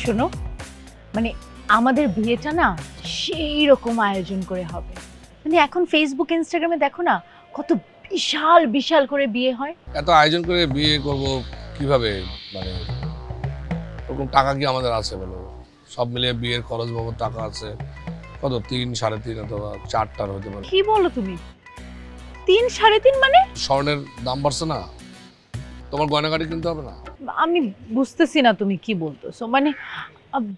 শোনো, মানে আমাদের বিয়েটা না সেই রকম আয়োজন করে হবে। মানে এখন ফেসবুক ইনস্টাগ্রামে দেখো না কত বিশাল বিশাল করে বিয়ে হয়। এত আয়োজন করে বিয়ে করব কিভাবে? মানে ওরকম টাকা কি আমাদের আছে বলো? সব মিলিয়ে বিয়ের খরচ বাবদ টাকা আছে কত? 3-3.5 অথবা 4টার হতে পারে। কি বলো তুমি? 3-3.5 মানে? স্বর্ণের দাম বাড়ছে না, তোমার গয়নাগাড়ি কিনতে হবে না? আমি বুঝতেছি না তুমি কি বলতেছো। মানে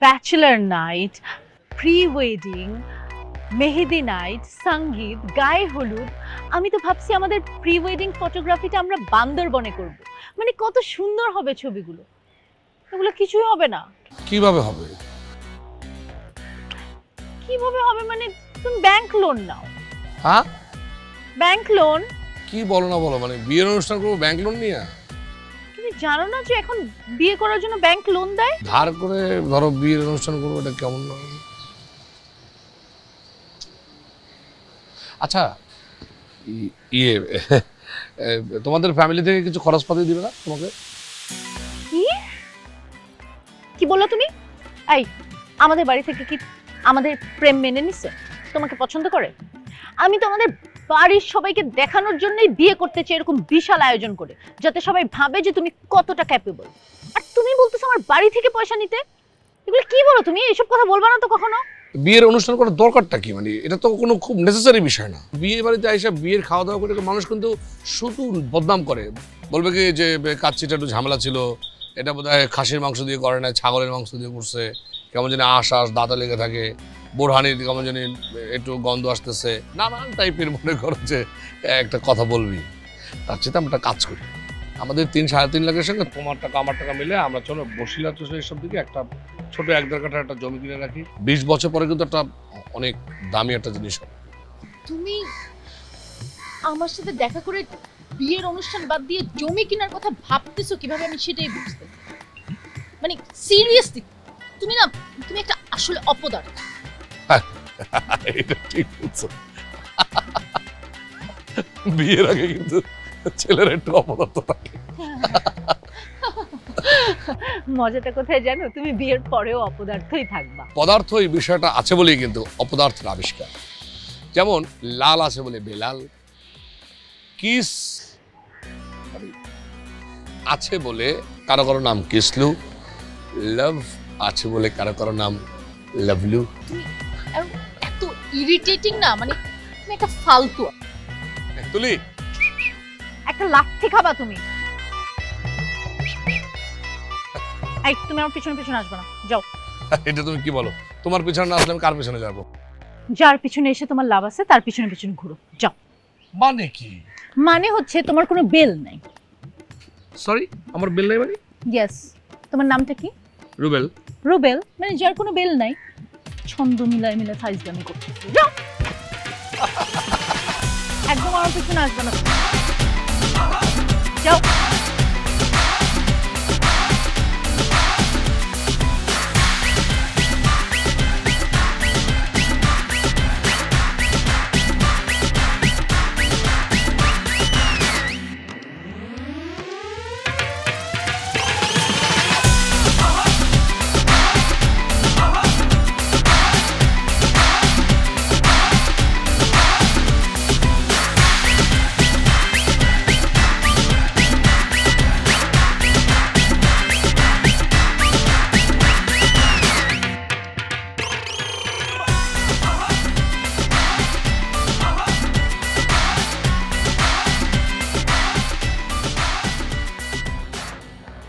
ব্যাচেলার নাইট, প্রি ওয়েডিং, মেহেদি নাইট, সঙ্গীত, গায়ে হলুদ। আমি তো ভাবছি আমাদের প্রি ওয়েডিং ফটোগ্রাফিটা আমরা বান্দরবনে করব। মানে কত সুন্দর হবে ছবিগুলো। এগুলো কিছুই হবে না। কিভাবে হবে? কিভাবে হবে মানে তুমি ব্যাংক লোন নাও। হ্যাঁ, ব্যাংক লোন? কি বলো না বলো, মানে বিয়ের অনুষ্ঠান করবো ব্যাংক লোন নিয়ে? তুমি জানো না যে এখন বিয়ে করার জন্য ব্যাংক লোন দেয়? ধার করে ধরো বিয়ের অনুষ্ঠান করবো, এটা কেমন না? আচ্ছা, ইয়ে তোমাদের ফ্যামিলি থেকে কিছু খরচপাতি দিবে না তোমাকে? কি কি বললো তুমি? এই, আমাদের বাড়ি থেকে কি আমাদের প্রেম মেনে নিছে? তোমাকে পছন্দ করে? আমি তো আমাদের বাড়ির সবাইকে দেখানোর জন্যই বিয়ে করতে চাই এরকম বিশাল আয়োজন করে, যাতে সবাই ভাবে যে তুমি কতটা ক্যাপেবল। আর তুমি বলতেছো আমার বাড়ি থেকে পয়সা নিতে? এগুলো কি বলো তুমি? এইসব কথা বলবা না তো কখনো। বিয়ের অনুষ্ঠান করার দরকারটা কি? মানে এটা তো কোনো খুব নেসেসারি বিষয় না। বিয়ে বাড়িতে আইসা বিয়ের খাওয়া দাওয়া করে মানুষ কিন্তু শুধু বদনাম করে, বলবে কি যে কাচ্চিটা একটু ঝামেলা ছিল, এটা বোধহয় খাসির মাংস দিয়ে করে না, ছাগলের মাংস দিয়ে করছে, কেমন জানি আশ দাঁতা লেগে থাকে, বোরহানির কেমন জানি একটু গন্ধ আসতেছে, নানান টাইপের মনে করো যে একটা কথা বলবি। তার চেয়ে আমরা কাজ করি, আমাদের 3-3.5 লাখের সঙ্গে তোমার টাকা আমার টাকা মিলে আমরা চলো বসিলা টসিলা এসব দিকে একটা ছোট 1-1.5 কাঠা একটা জমি কিনে রাখি। 20 বছর পরে কিন্তু একটা অনেক দামি একটা জিনিস হবে। তুমি আমার সাথে দেখা করে বিয়ের অনুষ্ঠান বাদ দিয়ে জমি কেনার কথা ভাবতেছো কিভাবে, আমি সেটাই বুঝতে। মানে সিরিয়াসলি তুমি না, তুমি একটা আসলে অপদার্থ। এটা ঠিক বলছো। বিয়ের আগে কিন্তু ছেলের একটু অপদার্থ থাকে। মজাটা কোথায় জানো? তুমি বিয়ের পরেও অপদার্থই থাকবা। পদার্থ এই বিষয়টা আছে বলেই কিন্তু অপদার্থের আবিষ্কার। যেমন লাল আছে বলে বেলাল, কিস আছে বলে কারো কারো নাম কিসলু, লাভ আছে বলে কারো কারো নাম লাভলু। এত ইরিটেটিং না, মানে তুমি একটা ফালতু। তুলি, একটা লাথি খাবা তুমি। এই, তুমি আমার পিছনে পিছনে আসবে না, যাও। এটা তুমি কি বলো? তোমার পিছনে না আসলে আমি কার পিছনে যাবো? যার পিছনে এসে তোমার লাভ আছে তার পিছনে পিছনে ঘুরো, যাও। মানে কি? মানে হচ্ছে তোমার কোনো বেল নাই। সরি, আমার বেল নাই মানে? ইয়েস। তোমার নামটা কি? রুবেল। রুবেল মানে যার কোনো বেল নাই। ছন্দ মিলায় মিলায় ফাইজলামি করতেছে, যাও। একদম আমার পিছনে আসবে না, যাও।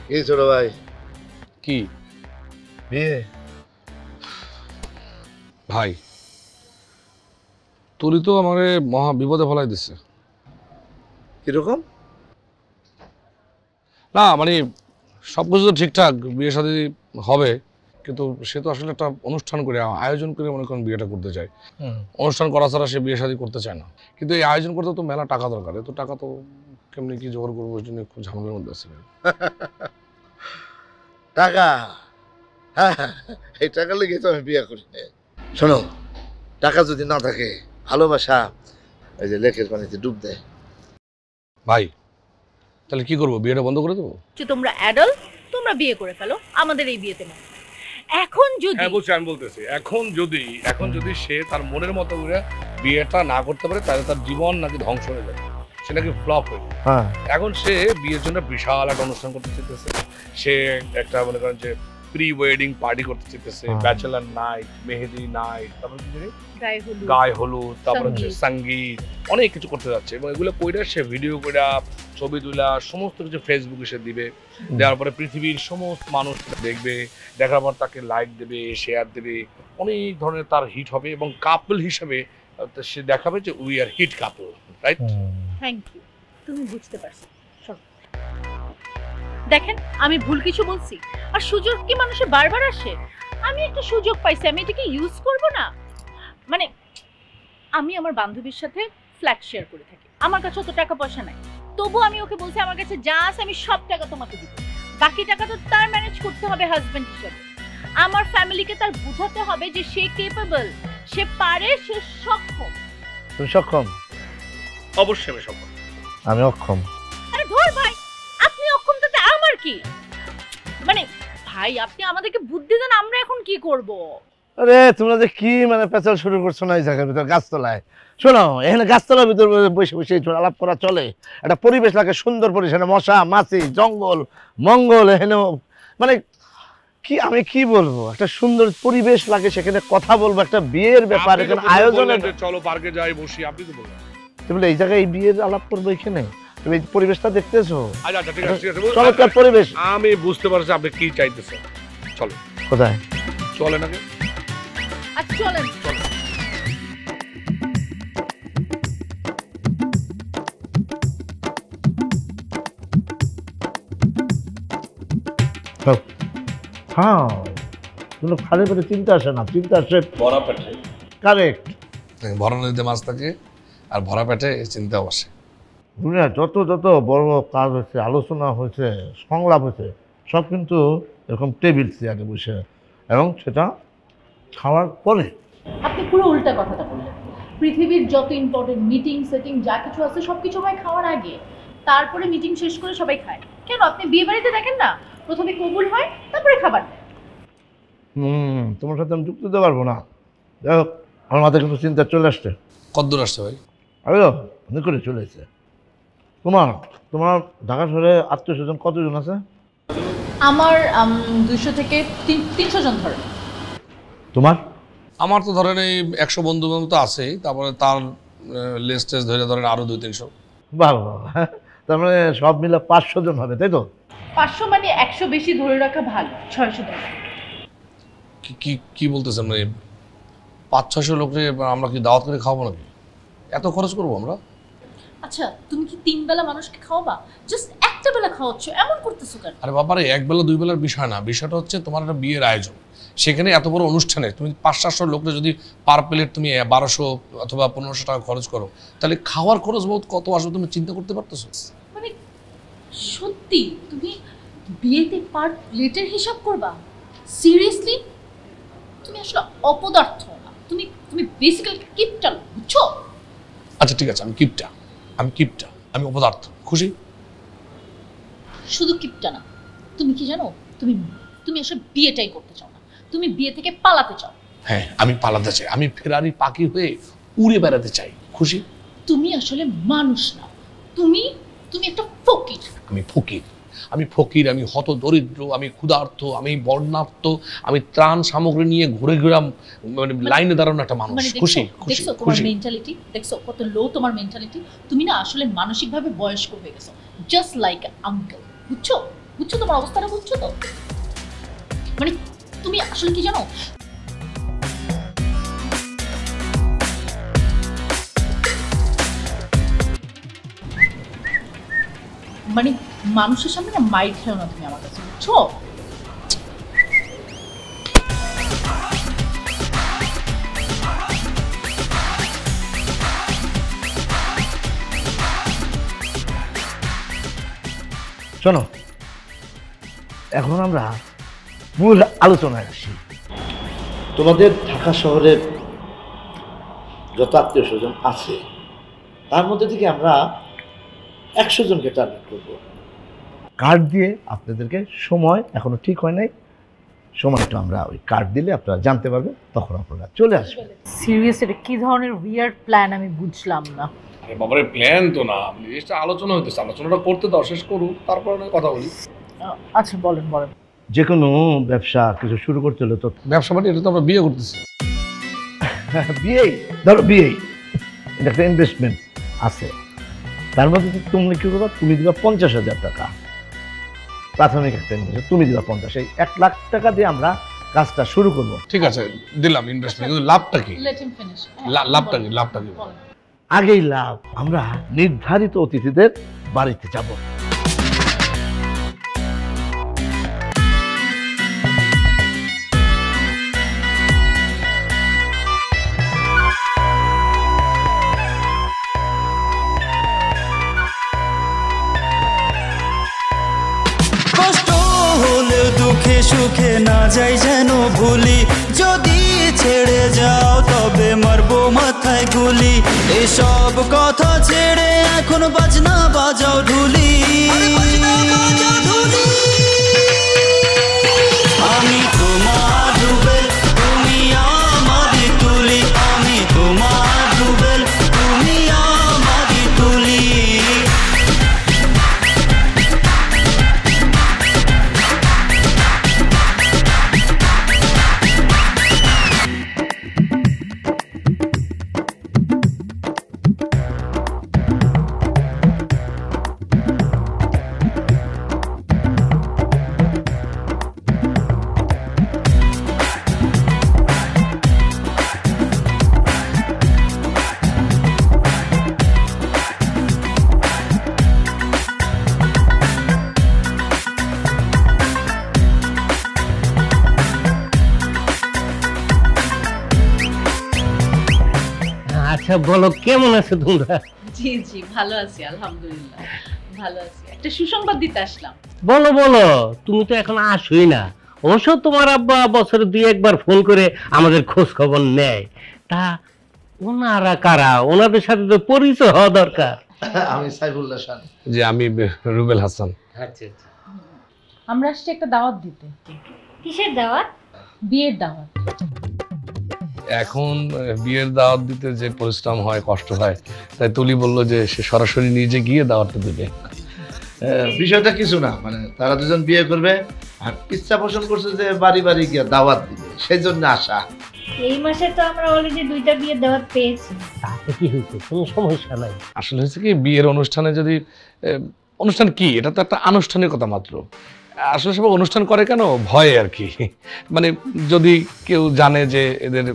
কি ছোট ভাই? কি বিয়ে? ভাই, তুলি তো আমারে মহা বিপদে ফেলাই দিছে। কিরকম? না মানে সবকিছু তো ঠিকঠাক, বিয়ে শাদী হবে, কিন্তু সে তো আসলে একটা অনুষ্ঠান করে আয়োজন করে মনে করেন বিয়েটা করতে চায়। অনুষ্ঠান করা ছাড়া সে বিয়ে শাদী করতে চায় না, কিন্তু এই আয়োজন করতে তো মেলা টাকা দরকার। এত টাকা তো কেমনি কি জোগাড় করবো, ওই জন্য খুব ঝামেলার মধ্যে আছে। টাকা? হ্যাঁ, এই টাকা লেগে তো আমি বিয়ে করি। শোনো, টাকা যদি না থাকে ভালোবাসা ওই যে লেকের পানিতে ডুব দেয়। ভাই তাহলে কি করবো, বিয়েটা বন্ধ করে দেবো? যে তোমরা অ্যাডাল্ট, তোমরা বিয়ে করে ফেলো আমাদের এই বিয়েতে না। এখন যদি হ্যাঁ বলছি, আমি বলতেছি এখন যদি সে তার মনের মতো করে বিয়েটা না করতে পারে তাহলে তার জীবন নাকি ধ্বংস হয়ে যাবে, সে নাকি ফ্লপ হয়ে যাবে। হ্যাঁ এখন সে বিয়ের জন্য বিশাল একটা অনুষ্ঠান করতে চাইতেছে, সে একটা মনে করেন যে প্রি ওয়েডিং পার্টি করতে চাইতেছে, ব্যাচেলার নাইট, মেহেদি নাইট, তারপর কি জানি গায়ে হলুদ, গায়ে হলুদ, তারপর হচ্ছে সঙ্গীত। সঙ্গীত, অনেক কিছু করতে যাচ্ছে এবং এগুলো কইরা সে ভিডিও কইরা ছবি তুলা সমস্ত কিছু ফেসবুকে সে দিবে, দেওয়ার পরে পৃথিবীর সমস্ত মানুষ দেখবে, দেখার পর তাকে লাইক দেবে, শেয়ার দেবে, অনেক ধরনের তার হিট হবে এবং কাপল হিসেবে সে দেখাবে যে we are hit couple, right? Thank you, তুমি বুঝতে পারছো। শোনো, দেখেন আমি ভুল কিছু বলছি? আর সুযোগ কি মানুষের বারবার আসে? আমি একটা সুযোগ পাইছি, আমি এটাকে ইউজ করব না? মানে আমি আমার বান্ধবীর সাথে ফ্ল্যাট শেয়ার করে থাকি, আমার কাছে অত টাকা পয়সা নাই, তবু আমি ওকে বলছি আমার কাছে যা আছে আমি সব টাকা তোমাকে দিব, বাকি টাকা তো তার ম্যানেজ করতে হবে হাজবেন্ড হিসেবে। আমার ফ্যামিলিকে তার বোঝাতে হবে যে সে কেপেবল, সে পারে, সে সক্ষম। তুমি সক্ষম? অবশ্যই আমি সব। আমি অক্ষম। আরে ধর ভাই, আপনি অক্ষম তাতে আমার কি? মানে ভাই আপনি আমাদেরকে বুদ্ধি দেন, আমরা এখন কি করব? আরে তোমরা যে কি মানে পেঁচাল শুরু করছো না এই জায়গার ভিতর গাছতলায়? শোনো, এখানে গাছতলার ভিতর বসে বসে একটু আলাপ করা চলে? একটা পরিবেশ লাগে, সুন্দর পরিবেশ, এখানে মশা মাছি জঙ্গল মঙ্গল, এখানে মানে কি আমি কি বলবো, একটা সুন্দর পরিবেশ লাগে, সেখানে কথা বলবো, একটা বিয়ের ব্যাপার, এখানে আয়োজনের। চলো পার্কে যাই বসি, আপনি তো বললেন। তুমি এই জায়গায় এই বিয়ের আলাপ করবো এখানে? তুমি এই পরিবেশটা দেখতেছো? আচ্ছা আচ্ছা ঠিক আছে ঠিক আছে, চমৎকার পরিবেশ। আমি বুঝতে পারছি আপনি কি চাইতেছেন। চলো কোথায়? চলে নাকি? আচ্ছা চলেন। চলো। হ্যাঁ, কোনো খালি পেটে চিন্তা আসে না, চিন্তা আসে ভরা পেটে। কারেক্ট। ভরা নদীতে মাছ থাকে আর ভরা পেটে চিন্তাও আসে। দুনিয়া যত যত বড় বড় কাজ হয়েছে, আলোচনা হয়েছে, সংলাপ হয়েছে, সব কিন্তু এরকম টেবিল চেয়ারে বসে, এবং সেটা খাওয়ার পরে। আপনি পুরো উল্টা কথাটা বললেন। পৃথিবীর যত ইম্পর্টেন্ট মিটিং সেটিং যা কিছু আছে সবকিছু হয় খাওয়ার আগে, তারপরে মিটিং শেষ করে সবাই খায়। কেন আপনি বিয়ে বাড়িতে দেখেন না, প্রথমে কবুল হয় তারপরে খাবার দেয়। তোমার সাথে আমি যুক্ত দিতে পারবো না। যাই হোক, আমার মাথায় কিন্তু চিন্তা চলে আসছে। কদ্দূর আসছে ভাই? আরে নিকটে চলে এসেছে। তোমার তোমার ঢাকা শহরে আত্মীয় স্বজন কতজন আছে? আমার 200 থেকে 300 জন ধরে। তোমার? আমার তো ধরেন এই 100 বন্ধু বান্ধব তো আছেই, তারপরে তার লিস্ট ধরে ধরেন আরো 200-300। বাবা বাবা, তার মানে সব মিলে 500 জন হবে, তাই তো? 500 মানে 100 বেশি ধরে রাখা ভালো, 600 ধরে। কি কি বলতেছেন? মানে 500-600 লোকরে আমরা কি দাওয়াত করে খাওয়াবো নাকি? এত খরচ করবো আমরা? আচ্ছা তুমি কি 3 বেলা মানুষকে খাওয়াবা? জাস্ট একটা বেলা খাওয়াচ্ছ, এমন করতেছো কেন? আরে বাবারে, এক বেলা দুই বেলার বিষয় না, বিষয়টা হচ্ছে তোমার একটা বিয়ের আয়োজন, সেখানে এত বড় অনুষ্ঠানে তুমি 500-700 লোকরে যদি পার প্লেট তুমি 1200 অথবা 1500 টাকা খরচ করো, তাহলে খাওয়ার খরচ বহুত কত আসবে তুমি চিন্তা করতে পারতেছো? মানে সত্যি তুমি বিয়েতে পার প্লেটের হিসাব করবা? সিরিয়াসলি? তুমি আসলে অপদার্থ না, তুমি তুমি বেসিক্যালি কিপটা, বুঝছো? আচ্ছা ঠিক আছে, আমি অপদার্থ, খুশি? শুধু কিপটা না, তুমি কি জানো, তুমি তুমি আসলে বিয়েটাই করতে চাও না, তুমি বিয়ে থেকে পালাতে চাও। হ্যাঁ, আমি পালাতে চাই, আমি ফেরারি পাখি হয়ে উড়ে বেড়াতে চাই, খুশি? তুমি আসলে মানুষ না, তুমি তুমি একটা ফকির। আমি ফকির, আমি হত দরিদ্র, আমি ক্ষুধার্ত, আমি বর্ণার্ত, আমি ত্রাণ সামগ্রী নিয়ে ঘুরে ঘুরাম, মানে লাইনে দাঁড়ানো একটা মানুষ, মানে খুশি? দেখছো তোমার মেন্টালিটি, দেখছো কত লো তোমার মেন্টালিটি। তুমি না আসলে মানসিকভাবে বয়স্ক হয়ে গেছো, জাস্ট লাইক আঙ্কেল, বুঝছো? বুঝছো তোমার অবস্থাটা, বুঝছো তো? মানে তুমি আসলে কি জানো, মানে মানুষের সামনে না মাইর খেও না তুমি আমার কাছে, বুঝছো? শোনো, এখন আমরা মূল আলোচনায় আসি। তোমাদের ঢাকা শহরের যত আত্মীয় স্বজন আছে তার মধ্যে থেকে আমরা 100 জনকে টার্গেট করব। কার্ড দিয়ে আপনাদেরকে, সময় এখনো ঠিক হয় নাই, সময়টা আমরা ওই কার্ড দিলে আপনারা জানতে পারবেন, তখন আপনারা চলে আসবেন। সিরিয়াস, এটা কি ধরনের উইয়ার্ড প্ল্যান আমি বুঝলাম না। আরে বাবারে, প্ল্যান তো না, জিনিসটা আলোচনা হইতেছে, আলোচনাটা করতে দাও, শেষ করুক, তারপর না কথা বলি। আচ্ছা বলেন বলেন। যে কোনো ব্যবসা কিছু শুরু করতে হলে তো ব্যবসা মানে এটা তো আমরা বিয়ে করতেছি। বিয়েই ধরো, বিয়েই এটা একটা ইনভেস্টমেন্ট আছে, তার মধ্যে তুমি কি করবা, তুমি দিবা 50,000 টাকা প্রাথমিক একটা ইনভেস্টমেন্ট, তুমি দিবা 50, এই 1 লাখ টাকা দিয়ে আমরা কাজটা শুরু করব। ঠিক আছে, দিলাম ইনভেস্টমেন্ট, কিন্তু লাভটা কি? Let him finish. লাভটা কি? লাভটা কি? আগেই লাভ, আমরা নির্ধারিত অতিথিদের বাড়িতে যাব। কষ্ট হলেও দুঃখে সুখে না যাই যেন ভুলি, যদি ছেড়ে যাও তবে মারবো মাথায় গুলি। এসব কথা ছেড়ে এখন বাজনা বাজাও ঢুলি। আমি তোমার রুবেল, তুমি আমারই তুলি। আমি তোমার রুবেল, তুমি আমারই তুলি। আচ্ছা বলো, কেমন আছো তোমরা? জি জি ভালো আছি, আলহামদুলিল্লাহ ভালো আছি। একটা সুসংবাদ দিতে আসলাম। বলো বলো, তুমি তো এখন আসোই না। অবশ্য তোমার আব্বা বছরে 2-1 বার ফোন করে আমাদের খোঁজ খবর নেয়। তা ওনারা কারা? ওনাদের সাথে তো পরিচয় হওয়া দরকার। আমি সাইফুল্লাহ খান। যে আমি রুবেল হাসান। আচ্ছা আচ্ছা। আমরা আসছি একটা দাওয়াত দিতে। কিসের দাওয়াত? বিয়ের দাওয়াত। এখন বিয়ের দাওয়াত দিতে যে পরিশ্রম হয়, কষ্ট হয়, তাই তুলি বলল যে সে সরাসরি নিজে গিয়ে দাওয়াতটা দিবে। বিষয়টা কিছু না, মানে তারা দুজন বিয়ে করবে আর ইচ্ছা পোষণ করছে যে বাড়ি বাড়ি গিয়ে দাওয়াত দিবে, সেই জন্য আসা। এই মাসে তো আমরা অলরেডি 2টা বিয়ের দাওয়াত পেয়েছি। তাতে কি হয়েছে? কোনো সমস্যা নাই। আসলে হচ্ছে কি, বিয়ের অনুষ্ঠানে যদি অনুষ্ঠান কি, এটা তো একটা আনুষ্ঠানিকতা মাত্র। আসলে সবাই অনুষ্ঠান করে কেন? ভয়ে আর কি। মানে যদি কেউ জানে যে এদের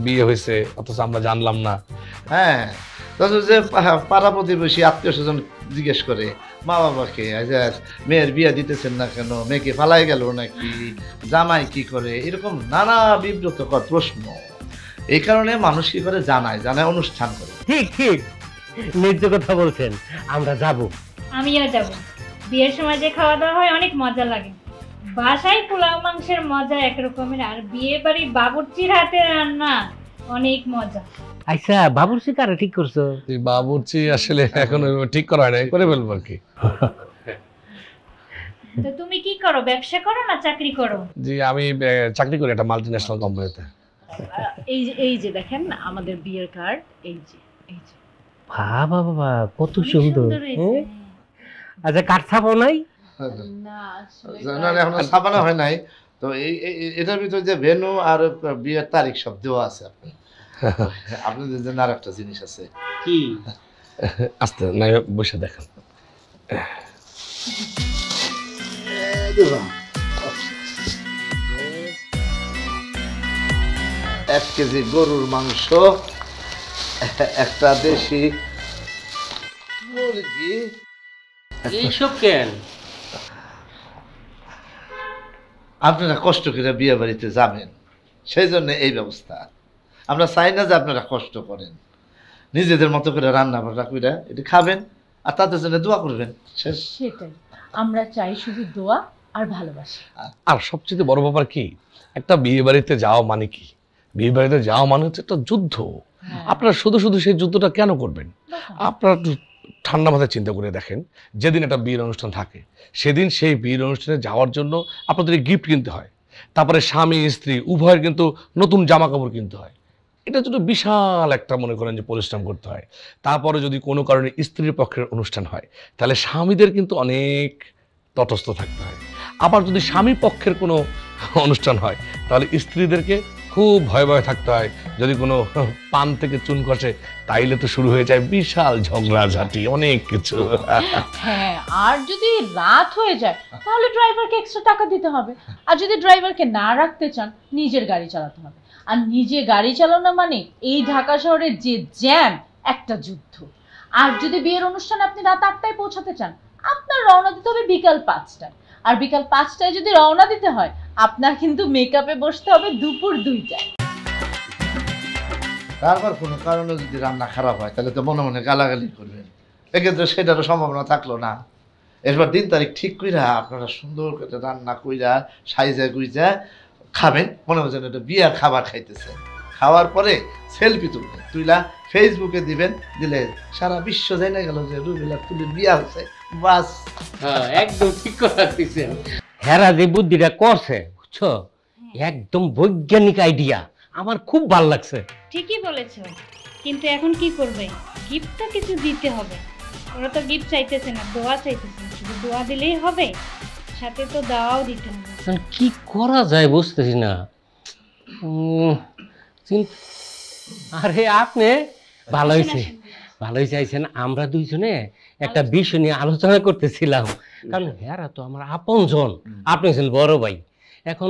বিয়ে হয়েছে অথচ আমরা জানলাম না। হ্যাঁ, তাহলে যে পাড়া প্রতিবেশী আত্মীয় স্বজন জিজ্ঞেস করে মা বাবাকে, যে মেয়ের বিয়ে দিতেছেন না কেন, মেয়েকে ফালাই গেল নাকি, জামাই কি করে, এরকম নানা বিব্রতকর প্রশ্ন। এই কারণে মানুষ কি করে, জানায় অনুষ্ঠান করে। ঠিক ঠিক, ন্যায্য কথা বলছেন। আমরা যাব। আমিও যাব। বিয়ের সময় যে খাওয়া দাওয়া হয় অনেক মজা লাগে। বাসায় পোলাও মাংসের মজা একরকমের, আর বিয়ে বাড়ি বাবুর্চির হাতে রান্না অনেক মজা। আচ্ছা, বাবুর্চি কারা ঠিক করছো? এই বাবুর্চি আসলে এখন ঠিক করা হয় না, করে ফেলবো আর কি। তো তুমি কি করো, ব্যবসা করো না চাকরি করো? জি, আমি চাকরি করি একটা মাল্টিন্যাশনাল কোম্পানিতে। এই যে দেখেন না আমাদের বিয়ের কার্ড, এই যে। বাবা বাবা, কত অনেক সুন্দর। হয়েছে। হ্যাঁ? আচ্ছা, কাঠ ছাপাও নাই? না আসলে এখনো ছাপানো হয় নাই তো। এটার ভিতরে যে ভেন্যু আর বিয়ের তারিখ সব দেওয়া আছে। আপনাদের জন্য আর একটা জিনিস আছে। কি? আস্তে না, বসে দেখেন। এক কেজি গরুর মাংস, একটা দেশি মুরগি। এইসব কেন? আপনারা কষ্ট করে বিয়ে বাড়িতে যাবেন, সেই জন্য এই ব্যবস্থা। আমরা চাই না যে আপনারা কষ্ট করেন, নিজেদের মতো করে রান্না বান্না করে এটা খাবেন আর তাদের জন্য দোয়া করবেন, শেষ। সেটাই, আমরা চাই শুধু দোয়া আর ভালোবাসা। আর সবচেয়ে বড় ব্যাপার কি, একটা বিয়ে বাড়িতে যাওয়া মানে কি? বিয়ে বাড়িতে যাওয়া মানে হচ্ছে একটা যুদ্ধ। আপনারা শুধু শুধু সেই যুদ্ধটা কেন করবেন? আপনারা একটু ঠান্ডা মাথায় চিন্তা করে দেখেন, যেদিন একটা বিয়ের অনুষ্ঠান থাকে সেদিন সেই বিয়ের অনুষ্ঠানে যাওয়ার জন্য আপনাদের গিফট কিনতে হয়, তারপরে স্বামী স্ত্রী উভয়ের কিন্তু নতুন জামা কাপড় কিনতে হয়। এটার জন্য বিশাল একটা মনে করেন যে পরিশ্রম করতে হয়। তারপরে যদি কোনো কারণে স্ত্রীর পক্ষের অনুষ্ঠান হয় তাহলে স্বামীদের কিন্তু অনেক তটস্থ থাকতে হয়। আবার যদি স্বামী পক্ষের কোনো অনুষ্ঠান হয় তাহলে স্ত্রীদেরকে খুব ভয়ে ভয়ে থাকতে হয়। যদি কোনো পান থেকে চুন খসে তাইলে তো শুরু হয়ে যায় বিশাল ঝগড়াঝাটি, অনেক কিছু। হ্যাঁ, আর যদি রাত হয়ে যায় তাহলে ড্রাইভারকে এক্সট্রা টাকা দিতে হবে। আর যদি ড্রাইভারকে না রাখতে চান নিজের গাড়ি চালাতে হবে। আর নিজে গাড়ি চালানো মানে এই ঢাকা শহরের যে জ্যাম, একটা যুদ্ধ। আর যদি বিয়ের অনুষ্ঠানে আপনি রাত 8টায় পৌঁছাতে চান আপনার রওনা দিতে হবে বিকাল 5টায়। আর বিকাল 5টায় যদি রওনা দিতে হয় আপনার কিন্তু মেকআপে বসতে হবে দুপুর 2টায়। তারপর কোনো কারণে যদি রান্না খারাপ হয় তাহলে তো মনে মনে গালাগালি করবেন, এক্ষেত্রে সেটারও সম্ভাবনা থাকলো না। এরপর দিন তারিখ ঠিক কইরা আপনারা সুন্দর করে রান্না কইরা সাইজা গুইজা খাবেন, মনে হচ্ছে এটা বিয়ার খাবার খাইতেছে। খাওয়ার পরে সেলফি তুলবেন, তুইলা ফেসবুকে দিবেন, দিলে সারা বিশ্ব জানা গেল যে রুবেল আর তুলির বিয়া হয়েছে। বাস, হ্যাঁ একদম ঠিক কথা কইছেন। হেরা যে বুদ্ধিটা করছে বুঝছো, একদম বৈজ্ঞানিক আইডিয়া, আমার খুব ভালো লাগছে। ঠিকই বলেছো, কিন্তু এখন কি করবে? গিফটটা কিছু দিতে হবে। ওরা তো গিফট চাইতেছে না, দোয়া চাইতেছে। শুধু দোয়া দিলেই হবে? সাথে তো দাওয়াও দিতে হবে। এখন কি করা যায় বুঝতেছি না। আরে আপনি ভালোই চাইছেন। আমরা দুইজনে একটা বিষয় নিয়ে আলোচনা করতেছিলাম, কারণ হেরা তো আমার আপনজন, আপনি হচ্ছেন বড় ভাই। এখন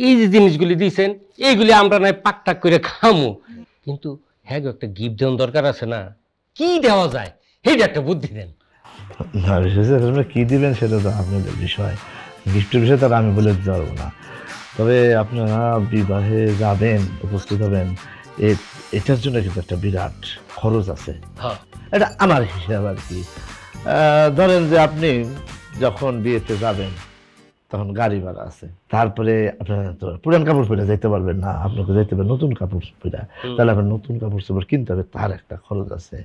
এই যে জিনিসগুলি দিয়েছেন এইগুলি আমরা নয় পাকটাক করে খামু, কিন্তু হ্যাঁ একটা গিফট দেওয়ার দরকার আছে না? কি দেওয়া যায় এইটা একটা বুদ্ধি দেন। না বিশেষ কি দিবেন সেটা তো আপনাদের বিষয়, গিফটের বিষয় তার আমি বলে দিতে পারবো না। তবে আপনারা বিবাহে যাবেন, উপস্থিত হবেন, এটার জন্য কিন্তু একটা বিরাট খরচ আছে। এটা আমার হিসাব আর কি। ধরেন যে আপনি যখন বিয়েতে যাবেন তখন গাড়ি ভাড়া আছে, তারপরে আপনার তো পুরান কাপড় পরে যেতে পারবেন না, আপনাকে যেতে হবে নতুন কাপড় পরে, তাহলে আপনার নতুন কাপড় চোপড় কিনতে হবে, তার একটা খরচ আছে।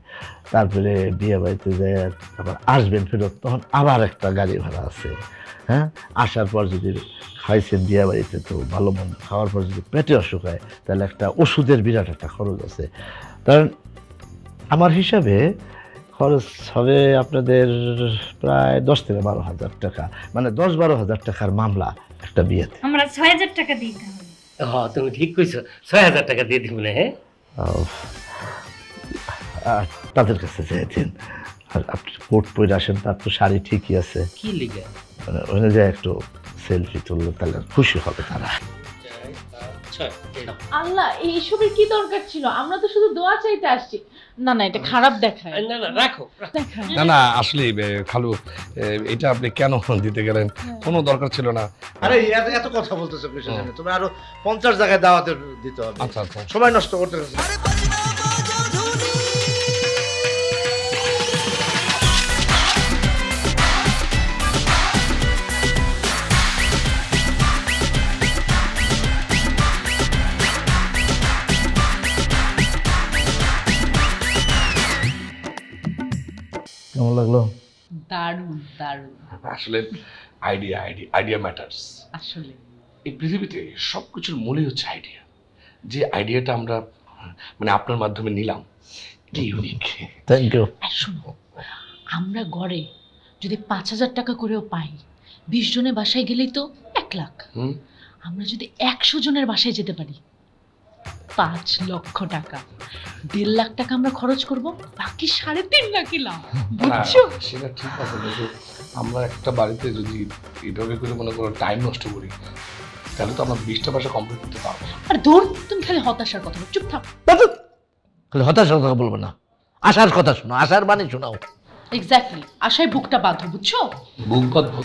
তারপরে বিয়ে বাড়িতে যে আবার আসবেন ফেরত, তখন আবার একটা গাড়ি ভাড়া আছে। হ্যাঁ, আসার পর যদি খাইছেন বিয়ে বাড়িতে তো ভালো মন্দ, খাওয়ার পর যদি পেটে অসুখ হয় তাহলে একটা ওষুধের বিরাট একটা খরচ আছে। কারণ আমার হিসাবে খরচ হবে আপনাদের প্রায় 10 থেকে 12 হাজার টাকা, মানে 10-12 হাজার টাকার মামলা একটা বিয়েতে। আমরা 6,000 টাকা দিতে হবে। হ্যাঁ তুমি ঠিক কইছো, 6,000 টাকা দিয়ে দিব না? হ্যাঁ, তাদের কাছে চেয়েছেন। আর আপনি কোট পরে আসেন, তার তো শাড়ি ঠিকই আছে, কি লিগে মানে ওখানে যায় একটু সেলফি তুললে তাহলে খুশি হবে তারা। আল্লাহ, এইসবের কি দরকার ছিল? আমরা তো শুধু দোয়া চাইতে আসছি। না না, এটা খারাপ দেখায়। না না রাখো। না না, আসলে খালু এটা আপনি কেন দিতে গেলেন? কোনো দরকার ছিল না। আরে এত কথা বলতেছো কিসের জন্য? তুমি আরো 50 জায়গায় দাওয়াতে দিতে হবে। আচ্ছা আচ্ছা, সময় নষ্ট করতে হবে। কেমন লাগলো? দারুণ দারুণ। আসলে আইডিয়া ম্যাটার্স। আসলে এই পৃথিবীতে সবকিছুর মূলই হচ্ছে আইডিয়া। যে আইডিয়াটা আমরা মানে আপনার মাধ্যমে নিলাম, এটা ইউনিক। Thank you. আর শোনো, আমরা গড়ে যদি 5,000 টাকা করেও পাই, 20 জনের বাসায় গেলেই তো 1 লাখ। আমরা যদি 100 জনের বাসায় যেতে পারি 5 লক্ষ টাকা, 1.5 লাখ টাকা আমরা খরচ করব, বাকি 3.5 লাখই লাভ। বুঝছো? সেটা ঠিক আছে, কিন্তু আমরা একটা বাড়িতে যদি এইভাবে করে মনে করো টাইম নষ্ট করি তাহলে তো আমরা 20টা বাসা কমপ্লিট করতে পারবো। আর ধর, তুমি খালি হতাশার কথা বলো। চুপ থাক। খালি হতাশার কথা বলবো না, আশার কথা শোনো, আশার বাণী শোনাও। এক্স্যাক্টলি, আশায় বুকটা বাঁধো। বুঝছো? বুক বাঁধব।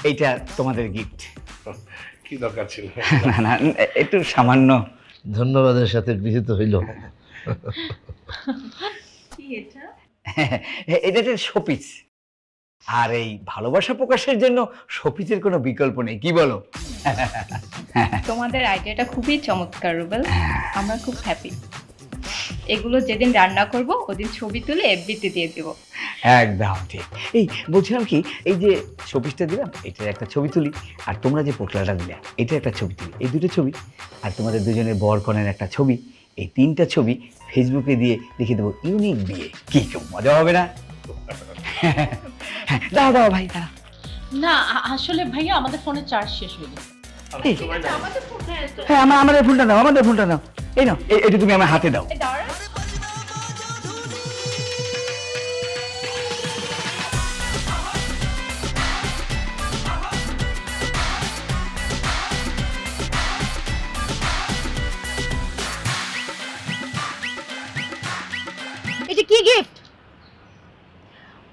এইটা তোমাদের গিফট। কি দরকার ছিল? না না, একটু সামান্য। ধন্যবাদের সাথে গৃহীত হইল। এটা একটা শোপিস, আর এই ভালোবাসা প্রকাশের জন্য শোপিসের কোনো বিকল্প নেই, কি বলো? তোমাদের আইডিয়াটা খুবই চমৎকার রুবেল, আমরা খুব হ্যাপি। এগুলো যেদিন রান্না করব ওদিন ছবি তুলে এফবিতে দিয়ে দেব। একদম ঠিক। এই বলছিলাম কি, এই যে শোপিসটা দিলাম এটার একটা ছবি তুলি, আর তোমরা যে পোটলাটা দিলে এটা একটা ছবি তুলি, এই দুটো ছবি, আর তোমাদের দুজনের বর কনের একটা ছবি, এই 3টা ছবি ফেসবুকে দিয়ে লিখে দেবো ইউনিক বিয়ে। কি খুব মজা হবে না? দাও দাও ভাই দাও। না আসলে ভাইয়া আমাদের ফোনে চার্জ শেষ হয়ে গেছে। হ্যাঁ আমাদের ফোনটা নাও, আমাদের ফোনটা নাও, এই নাও, এটা তুমি আমার হাতে দাও। এটা কি গিফট?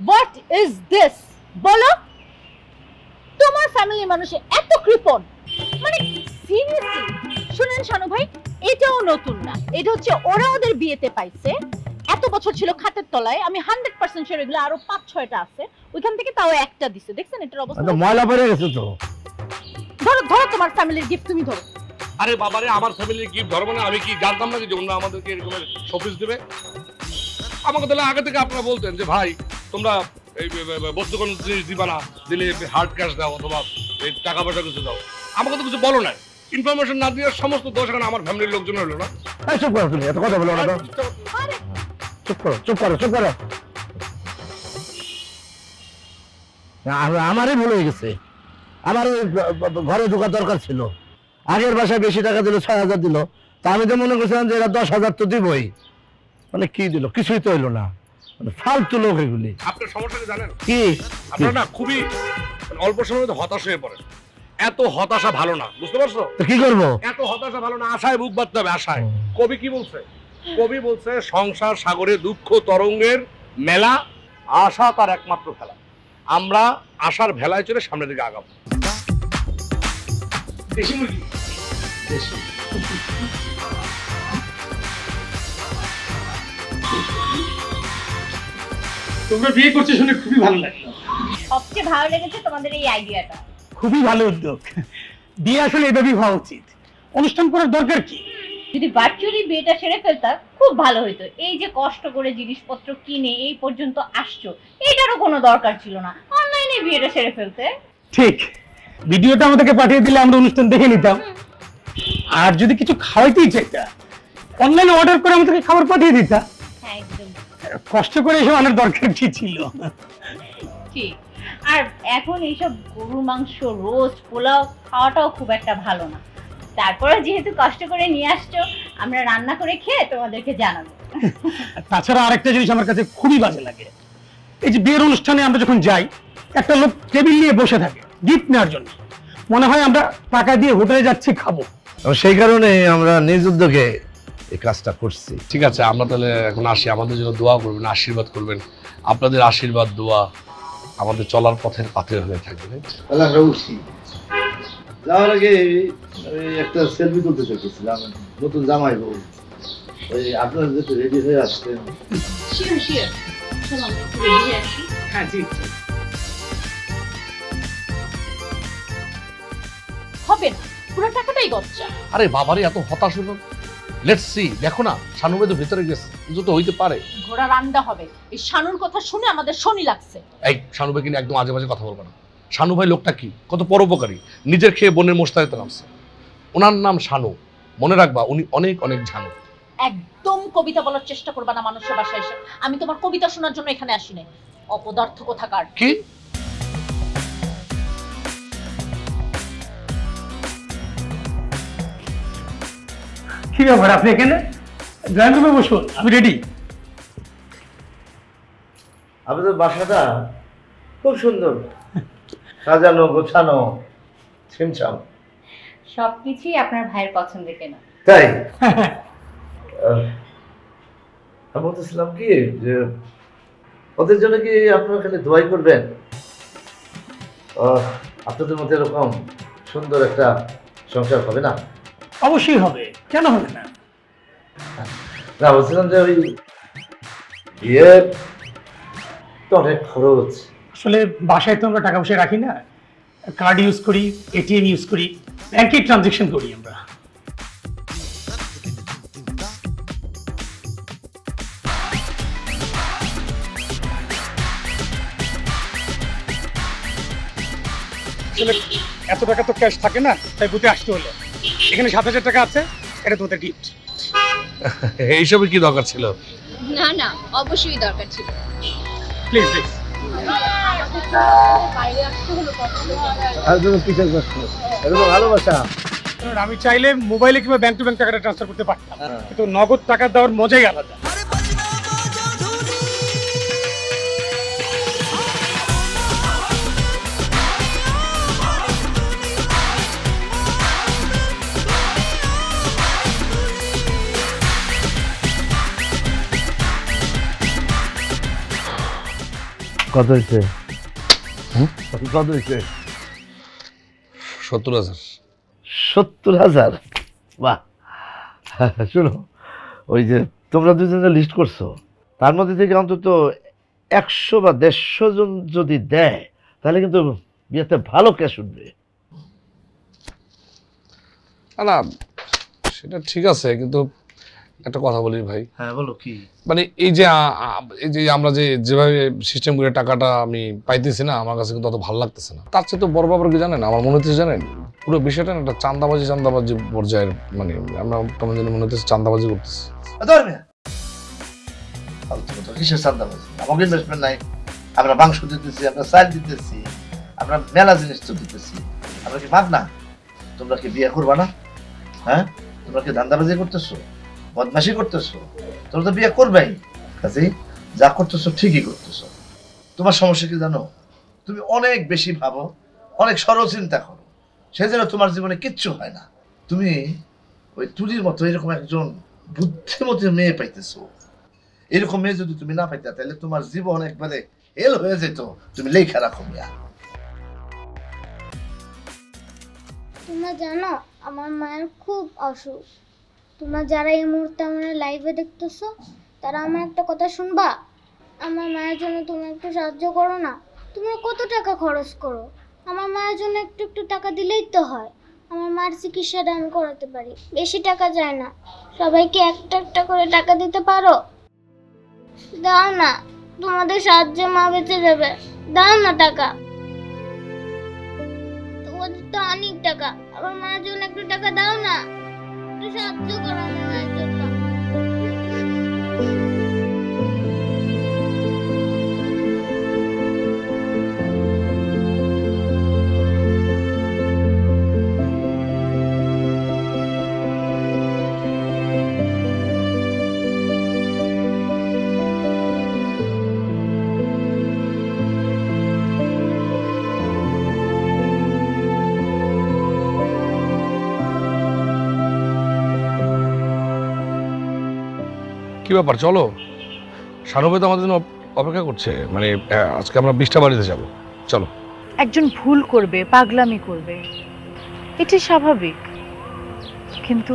What is this? বলো। তোমার ফ্যামিলি মানুষে এত কৃপণ, মানে সিরিয়াসলি। শুনেন শানু ভাই, এটাও নতুন না, এটা হচ্ছে ওরা ওদের বিয়েতে পাইছে। এত বছর ছিল খাটের তলায়, আমি 100% শিওর এগুলো আরো 5-6টা আছে, ওইখান থেকে তাও একটা দিছে। দেখছেন এটার অবস্থা? ময়লা পড়ে গেছে তো। ধরো ধরো তোমার ফ্যামিলির গিফট তুমি ধরো। আরে বাবারে, আমার ফ্যামিলির গিফট ধরবো না? আমি কি জানতাম না যে অন্য আমাদেরকে এরকম শোপিস দেবে? আমাকে তাহলে আগে থেকে আপনারা বলতেন যে ভাই তোমরা এই বস্তু কোনো জিনিস দিবা না, দিলে হার্ড ক্যাশ দাও অথবা এই টাকা পয়সা কিছু দাও। আমাকে তো কিছু বলো না, ইনফরমেশন না দিয়ে সমস্ত দোষ এখন আমার ফ্যামিলির লোকজন হলো না। চুপ করো তুমি, এত কথা বলো না তো। চুপ করো চুপ করো চুপ করো। আমারই ভুল হয়ে গেছে, আমার ঘরে ঢোকার দরকার ছিল। আগের বাসায় বেশি টাকা দিল, 6,000 দিল, তা আমি তো মনে করছিলাম যে এরা 10,000 তো দিবই। মানে কি দিল? কিছুই তো হইলো না, মানে ফালতু লোক এগুলি। আপনার সমস্যা কি জানেন? কি আপনারা না খুবই অল্প সময়ের মধ্যে হতাশ হয়ে পড়ে। এত হতাশা ভালো না, বুঝতে পারছো? তো কি করবো? এত হতাশা ভালো না, আশায় বুক বাঁধতে হবে, আশায়। কবি কি বলছে? কবি বলছে সংসার সাগরে দুঃখ তরঙ্গের মেলা, আশা তার একমাত্র খেলা। আমরা আশার ভেলায় চড়ে সামনের দিকে আগাবো। দেশি মুরগি, দেশি। তোমরা বিয়ে করছো শুনে খুবই ভালো লাগলো। সবচেয়ে ভালো লেগেছে তোমাদের এই আইডিয়াটা। খুবই ভালো উদ্যোগ। বিয়ে আসলে এভাবেই হওয়া উচিত। অনুষ্ঠান করার দরকার কি? যদি ভার্চুয়ালি বিয়েটা সেরে ফেলতা খুব ভালো হতো। এই যে কষ্ট করে জিনিসপত্র কিনে এই পর্যন্ত আসছো, এটারও কোনো দরকার ছিল না, অনলাইনে বিয়েটা সেরে ফেলতে। ঠিক, ভিডিওটা আমাদেরকে পাঠিয়ে দিলে আমরা অনুষ্ঠান দেখে নিতাম। আর যদি কিছু খাওয়াইতেই চাইতা, অনলাইনে অর্ডার করে আমাদেরকে খাবার পাঠিয়ে দিতা। হ্যাঁ একদম কষ্ট করে এসব আনার দরকার কি ছিল? ঠিক। আর এখন এইসব গরুর মাংস, রোস্ট, পোলাও খাওয়াটাও খুব একটা ভালো না। তারপরে যেহেতু কষ্ট করে নিয়ে আসছো, আমরা রান্না করে খেয়ে তোমাদেরকে জানাবো। তাছাড়া আরেকটা জিনিস আমার কাছে খুবই বাজে লাগে, এই যে বিয়ের অনুষ্ঠানে আমরা যখন যাই, একটা লোক টেবিল নিয়ে বসে থাকে গিফট নেওয়ার জন্য, মনে হয় আমরা টাকা দিয়ে হোটেলে যাচ্ছি খাবো। সেই কারণে আমরা নিজ উদ্যোগে এই কাজটা করছি। ঠিক আছে, আমরা তাহলে এখন আসি। আমাদের জন্য দোয়া করবেন, আশীর্বাদ করবেন। আপনাদের আশীর্বাদ দোয়া আমাদের চলার পথের পাথে হয়ে থাকবে। তাহলে আমরা উঠি। যাওয়ার আগে একটা সেলফি তুলতে চাইছিলাম, নতুন জামাই বউ। ওই আপনারা যেহেতু রেডি হয়ে আসছেন। শিওর শিওর, চলো আমরা একটু রেডি হয়ে আসি। হ্যাঁ জি। হবে না, পুরো টাকাটাই গচ্চা। আরে বাবারে, এত হতাশ হলো। লেটস সি, দেখো না শানু ভাই তো ভিতরে গেছে, কিছু তো হইতে পারে। ঘোড়া রান্না হবে। এই শানুর কথা শুনে আমাদের শনি লাগছে। এই শানু ভাই কিন্তু একদম আজে বাজে কথা বলবো না। শানু ভাই লোকটা কি কত পরোপকারী, নিজের খেয়ে বোনের মোস্তারিতে নামছে। ওনার নাম শানু, মনে রাখবা উনি অনেক অনেক ঝানু। একদম কবিতা বলার চেষ্টা করবা না মানুষের বাসায় এসে। আমি তোমার কবিতা শোনার জন্য এখানে আসিনি। অপদার্থ কোথাকার। কি? কি ব্যাপার, আপনি এখানে? ড্রয়িং রুমে বসুন, আমি রেডি। আপনাদের বাসাটা খুব সুন্দর, সাজানো গোছানো, ছিমছাম। সবকিছুই আপনার ভাইয়ের পছন্দের কেনা। তাই আমি বলতেছিলাম কি যে ওদের জন্য কি আপনারা খালি দোয়াই করবেন? আপনাদের মধ্যে এরকম সুন্দর একটা সংসার হবে না? অবশ্যই হবে, কেন হবে না? না, বলছিলাম যে ওই বিয়ে তো অনেক খরচ। আসলে বাসায় তো আমরা টাকা পয়সা রাখি না, কার্ড ইউজ করি, এটিএম ইউজ করি, ব্যাংকে ট্রানজেকশন করি আমরা। আসলে এত টাকা তো ক্যাশ থাকে না, তাই বুথে আসতে হলো। এখানে 7,000 টাকা আছে, এটা তোমাদের গিফট। এইসবে কি দরকার ছিল? না না, অবশ্যই দরকার ছিল। Please please. বাইরে আসতে হলো পছন্দ আর জন্য পিছার কষ্ট, এটা তো ভালোবাসা। আমি চাইলে মোবাইলে কিংবা ব্যাংক টু ব্যাংক টাকাটা ট্রান্সফার করতে পারতাম, কিন্তু নগদ টাকা দেওয়ার মজাই আলাদা। কত হয়েছে? কত হয়েছে? 70,000। 70,000? বাহ। শোনো, ওই যে তোমরা দুজনে লিস্ট করছো, তার মধ্যে থেকে অন্তত 100 বা 150 জন যদি দেয়, তাহলে কিন্তু বিয়েতে ভালো ক্যাশ উঠবে। না সেটা ঠিক আছে, কিন্তু একটা কথা বলি ভাই। হ্যাঁ বলো। কি মানে এই যে আমরা যেভাবে সিস্টেম করে টাকাটা আমি পাইতেছি না, আমার কাছে কিন্তু অত ভালো লাগতেছে না। তার চেয়ে তো বড় ব্যাপার কি জানেন, আমার মনে হচ্ছে জানেন, পুরো বিষয়টা না একটা চান্দাবাজি পর্যায়ের, মানে আমরা কেমন জানি মনে হচ্ছে চান্দাবাজি করতেছি। কিসের চান্দাবাজি? আমাকে ইনভেস্টমেন্ট নাই, আমরা মাংস দিতেছি, আমরা চাল দিতেছি, আমরা মেলা জিনিস তো দিতেছি, আমরা কি মাগ না? তোমরা কি বিয়ে করবা না? হ্যাঁ, তোমরা কি ধান্দাবাজি করতেছো, বদমাশি করতেছো? তোমরা তো বিয়ে করবেই, কাজেই যা করতেছো ঠিকই করতেছো। তোমার সমস্যা কি জানো? তুমি অনেক বেশি ভাবো, অনেক সরল চিন্তা করো, সেজন্য তোমার জীবনে কিচ্ছু হয় না। তুমি ওই তুলির মতো এরকম একজন বুদ্ধিমতী মেয়ে পাইতেছো। এরকম মেয়ে যদি তুমি না পাইতে, তাহলে তোমার জীবন একবারে হেল হয়ে যেত। তুমি লেখা রাখো মিয়া। তোমরা জানো আমার মায়ের খুব অসুখ। তোমরা যারা এই মুহূর্তে আমার লাইভে দেখতেছো, তারা আমার একটা কথা শুনবা। আমার মায়ের জন্য তুমি একটু সাহায্য করো না। তুমি কত টাকা খরচ করো, আমার মায়ের জন্য একটু একটু টাকা দিলেই তো হয়। আমার মার চিকিৎসাটা আমি করাতে পারি, বেশি টাকা যায় না। সবাইকে একটা একটা করে টাকা দিতে পারো? দাও না, তোমাদের সাহায্যে মা বেঁচে যাবে। দাও না টাকা, তোমাদের তো অনেক টাকা। আমার মায়ের জন্য একটু টাকা দাও না, একটু সাহায্য করো আমার মায়ের জন্য। কি ব্যাপার, চলো। সানবে তো আমাদের জন্য অপেক্ষা করছে, মানে আজকে আমরা 20টা বাড়িতে যাব, চলো। একজন ভুল করবে, পাগলামি করবে, এটি স্বাভাবিক, কিন্তু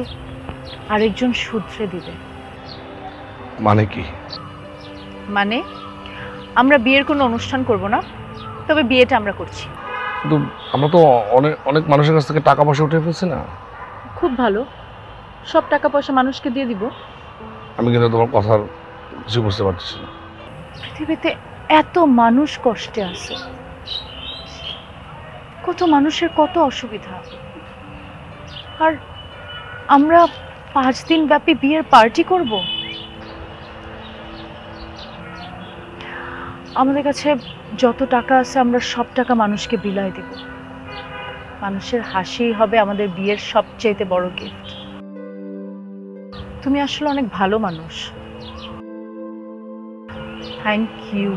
আরেকজন শুধরে দিবে। মানে কি? মানে আমরা বিয়ের কোনো অনুষ্ঠান করব না, তবে বিয়েটা আমরা করছি। কিন্তু আমরা তো অনেক মানুষের কাছ থেকে টাকা পয়সা উঠে ফেলছি না। খুব ভালো, সব টাকা পয়সা মানুষকে দিয়ে দিব। আমি কিন্তু তোমার কথার কিছু বুঝতে পারছি না। পৃথিবীতে এত মানুষ কষ্টে আছে, কত মানুষের কত অসুবিধা, আর আমরা 5 দিন ব্যাপী বিয়ের পার্টি করব। আমাদের কাছে যত টাকা আছে আমরা সব টাকা মানুষকে বিলায় দেব। মানুষের হাসি হবে আমাদের বিয়ের সবচেয়ে বড় গিফট। তুমি আসলে অনেক ভালো মানুষ। Thank you.